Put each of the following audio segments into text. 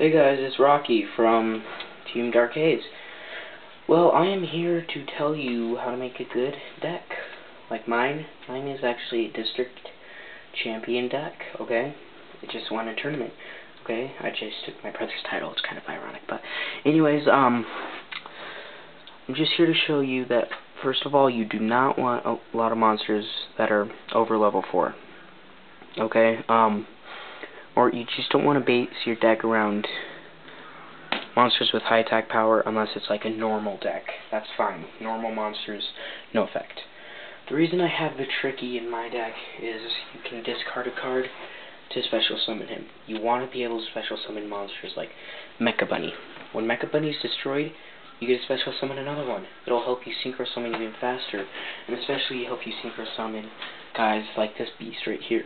Hey guys, it's Rocky from Team Dark Haze. Well, I am here to tell you how to make a good deck. Like mine. Mine is actually a district champion deck, okay? It just won a tournament, okay? I just took my brother's title. It's kind of ironic, but anyways, I'm just here to show you that, first of all, you do not want a lot of monsters that are over level 4, okay? Or you just don't want to base your deck around monsters with high attack power unless it's like a normal deck. That's fine. Normal monsters, no effect. The reason I have the Tricky in my deck is you can discard a card to special summon him. You want to be able to special summon monsters like Mecha Bunny. When Mecha Bunny is destroyed, you get to special summon another one. It'll help you synchro summon even faster, and especially help you synchro summon guys like this beast right here,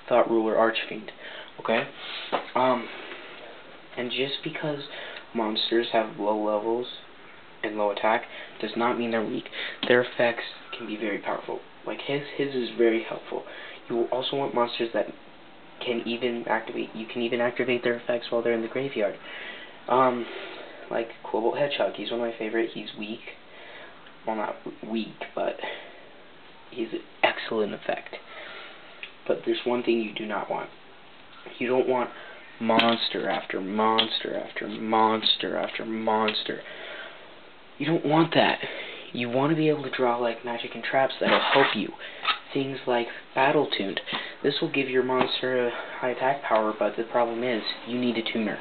Thought Ruler Archfiend. Okay? And just because monsters have low levels and low attack does not mean they're weak. Their effects can be very powerful. Like his is very helpful. You will also want monsters that can even activate. You can even activate their effects while they're in the graveyard. Like Cobalt Hedgehog. He's one of my favorite. He's weak. Well, not weak, but he's an excellent effect. But there's one thing you do not want. You don't want monster after monster after monster after monster. You don't want that. You want to be able to draw like magic and traps that'll help you. Things like Battle Tuned. This will give your monster a high attack power, but the problem is you need a tuner.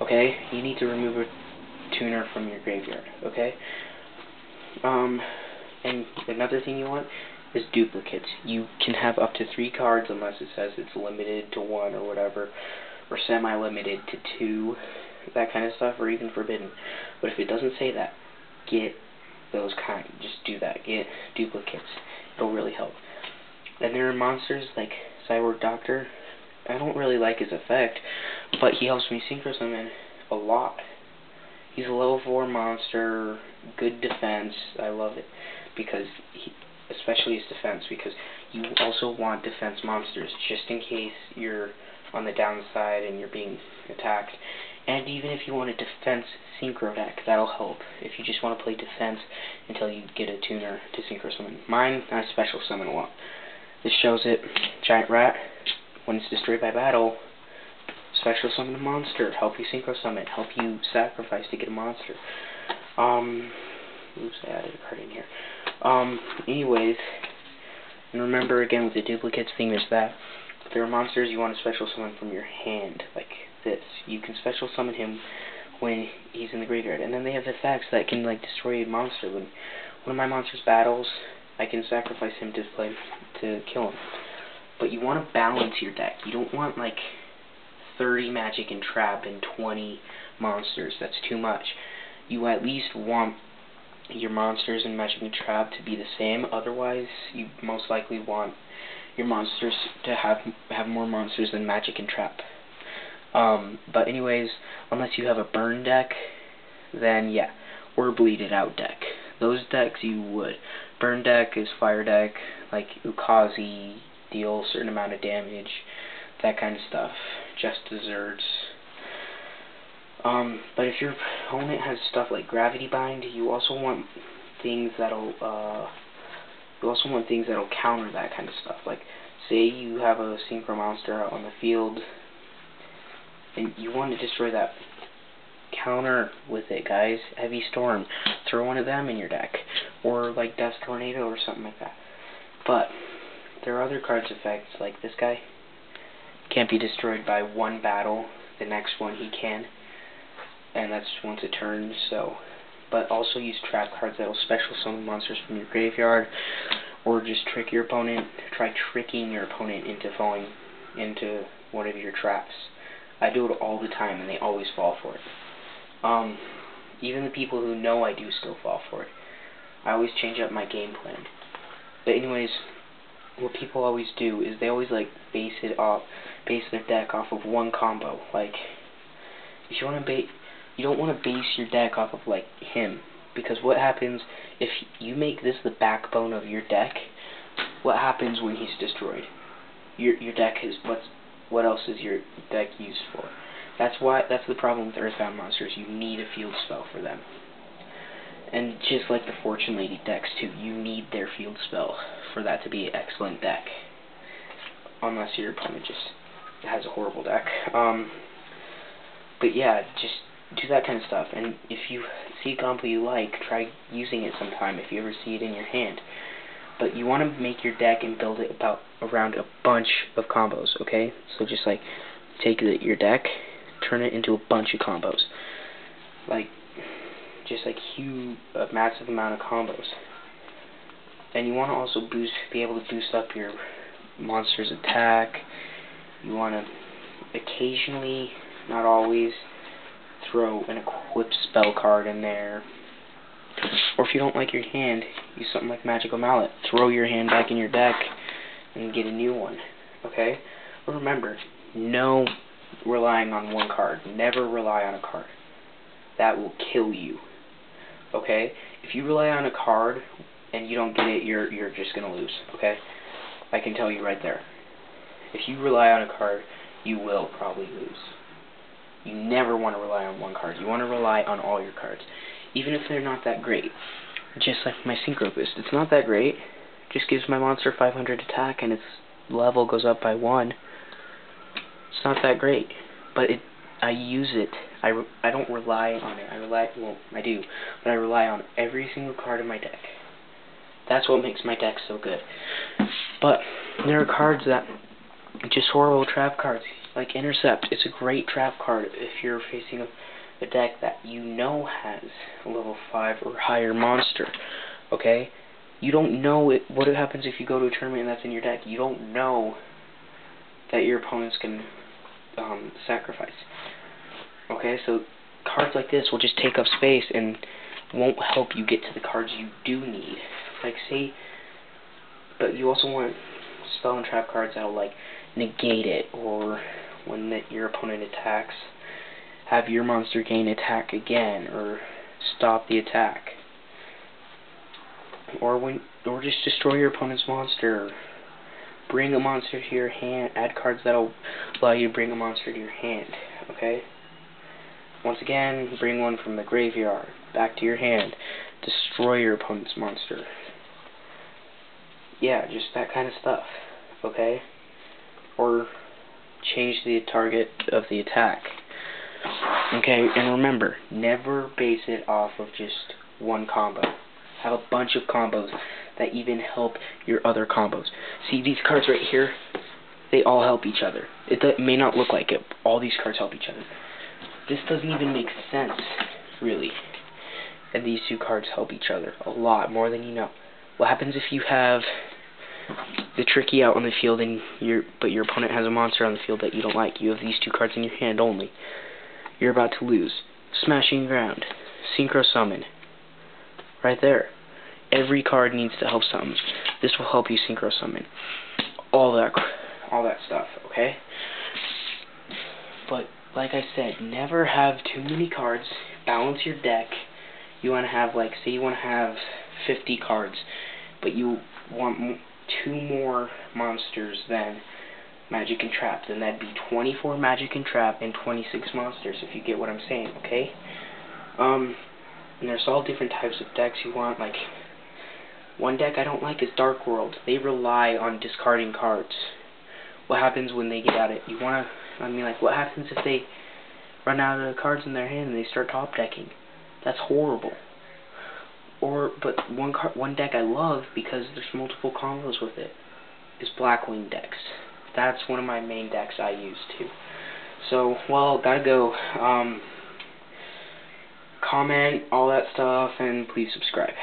Okay? You need to remove a tuner from your graveyard. Okay? And another thing you want is duplicates. You can have up to 3 cards unless it says it's limited to 1 or whatever, or semi-limited to 2, that kind of stuff, or even forbidden. But if it doesn't say that, get those kind. Just do that. Get duplicates. It'll really help. And there are monsters like Cyborg Doctor. I don't really like his effect, but he helps me synchro summon a lot. He's a level 4 monster, good defense. I love it because especially his defense, because you also want defense monsters just in case you're on the downside and you're being attacked. And even if you want a defense synchro deck, that'll help. If you just want to play defense until you get a tuner to synchro summon. Mine, I special summon a lot. This shows it. Giant Rat, when it's destroyed by battle, special summon a monster, help you synchro summon, help you sacrifice to get a monster. Oops, I added a card in here. Anyways, and remember again with the duplicates thing is that if there are monsters you want to special summon from your hand, like this, you can special summon him when he's in the graveyard. And then they have effects that can like destroy a monster. When one of my monsters battles, I can sacrifice him to kill him. But you want to balance your deck. You don't want like 30 magic and trap and 20 monsters. That's too much. You at least want your monsters and magic and trap to be the same. Otherwise, you most likely want your monsters to have more monsters than magic and trap. But anyways, unless you have a burn deck, then yeah, or bleed it out deck. Those decks you would. Burn deck is fire deck, like Ukazi, deal a certain amount of damage, that kind of stuff. Just desserts. But if your opponent has stuff like Gravity Bind, you also want things that'll counter that kind of stuff. Like, say you have a synchro monster out on the field, and you want to destroy that. Counter with it, guys. Heavy Storm. Throw one of them in your deck, or like Death Tornado or something like that. But there are other cards effects, like this guy can't be destroyed by one battle. The next one he can. And that's once a turn, so. But also use trap cards that will special summon monsters from your graveyard, or just trick your opponent. Try tricking your opponent into falling into one of your traps. I do it all the time, and they always fall for it. Even the people who know I do still fall for it. I always change up my game plan. But anyways, what people always do is they always like base their deck off of one combo. Like, if you want to you don't want to base your deck off of like him, because what happens if you make this the backbone of your deck? What happens when he's destroyed? Your deck is what else is your deck used for? That's the problem with Earthbound monsters. You need a field spell for them. And just like the Fortune Lady decks too, you need their field spell for that to be an excellent deck. Unless your opponent just has a horrible deck. But yeah, just do that kind of stuff. And if you see a combo you like, try using it sometime if you ever see it in your hand. But you want to make your deck and build it around a bunch of combos, okay? So just like take your deck, turn it into a bunch of combos. Like just like a massive amount of combos. And you want to also be able to boost up your monster's attack. You want to occasionally, not always, throw an equipped spell card in there. Or if you don't like your hand, use something like Magical Mallet. Throw your hand back in your deck and get a new one. Okay? But remember, no relying on one card. Never rely on a card. That will kill you. Okay? If you rely on a card and you don't get it, you're just gonna lose. Okay? I can tell you right there. If you rely on a card, you will probably lose. You never want to rely on one card. You want to rely on all your cards, even if they're not that great. Just like my Synchro Boost. It's not that great. Just gives my monster 500 attack and its level goes up by 1. It's not that great. But I use it. I don't rely on it. I do. But I rely on every single card in my deck. That's what makes my deck so good. But there are cards that just horrible trap cards, like Intercept. It's a great trap card if you're facing a deck that you know has a level 5 or higher monster. Okay? You don't know what happens if you go to a tournament and that's in your deck. You don't know that your opponents can sacrifice. Okay? So cards like this will just take up space and won't help you get to the cards you do need. Like, say, but you also want spell and trap cards that'll, like, negate it, or when your opponent attacks, have your monster gain attack again, or stop the attack. Or just destroy your opponent's monster. Bring a monster to your hand. Add cards that'll allow you to bring a monster to your hand. Okay? Once again, bring one from the graveyard back to your hand. Destroy your opponent's monster. Yeah, just that kind of stuff. Okay? Or change the target of the attack. Okay, and remember, never base it off of just one combo. Have a bunch of combos that even help your other combos. See these cards right here? They all help each other. It may not look like it. All these cards help each other. This doesn't even make sense, really. And these two cards help each other a lot, more than you know. What happens if you have the Tricky out on the field but your opponent has a monster on the field that you don't like? You have these two cards in your hand only. You're about to lose. Smashing Ground. Synchro Summon. Right there. Every card needs to help something. This will help you Synchro Summon. All that stuff, okay? But, like I said, never have too many cards. Balance your deck. You want to have, like, say you want to have 50 cards, but you want 2 more monsters than Magic and Trap. Then that'd be 24 Magic and Trap and 26 monsters, if you get what I'm saying, okay? And there's all different types of decks you want. Like, one deck I don't like is Dark World. They rely on discarding cards. What happens when they get at it? What happens if they run out of the cards in their hand and they start top decking? That's horrible. But one deck I love, because there's multiple combos with it, is Blackwing decks. That's one of my main decks I use too. So, well, gotta go. Comment, all that stuff, and please subscribe.